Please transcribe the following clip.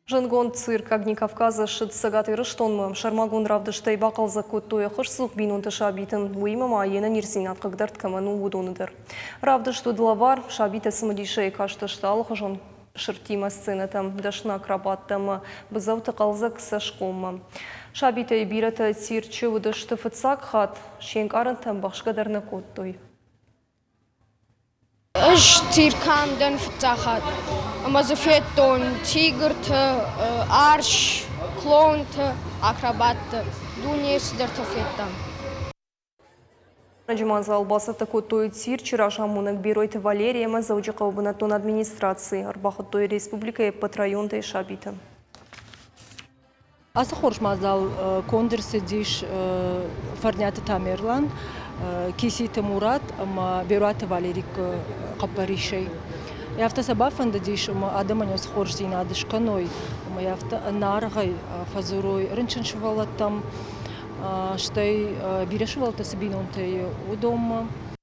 Жангон цирк огни Кавказа шит сагаты рыштонмы, шармагун равдыштай бақалза көттуя хышсылық бинунты шабитын уймама айена нерсинат қығдарт каману удоныдыр. Равдышты дылавар шабита сымадишай каштышталық жон шыртима сценатам, дашна акробаттам, бізауты қалзак сашқомма. Шабита и бирата цирчы выдышты фыцак хат, шенк арантам бақшқадарны көттуй. Иш циркамдан фыцахат. Амазофеттон, тигрт, арш, клоунт, акробат, дунес дартофеттам. Наджиманза албасата көттуй цирчыра жамунак биройты Валерия Мазауджи қаубынатон администрации, Арбахаттой республика патрайонта и шабита. Аса хорш мазал кондерсы диш фарнята Тамерлан, Кисита Мурат, Беруата Валерик Капаришей. Яфта сабафан диш адаманёс хорш зина дышканой, яфта наргай фазурой рынчын швалатам, штай бирешвалта сабинонтай удома.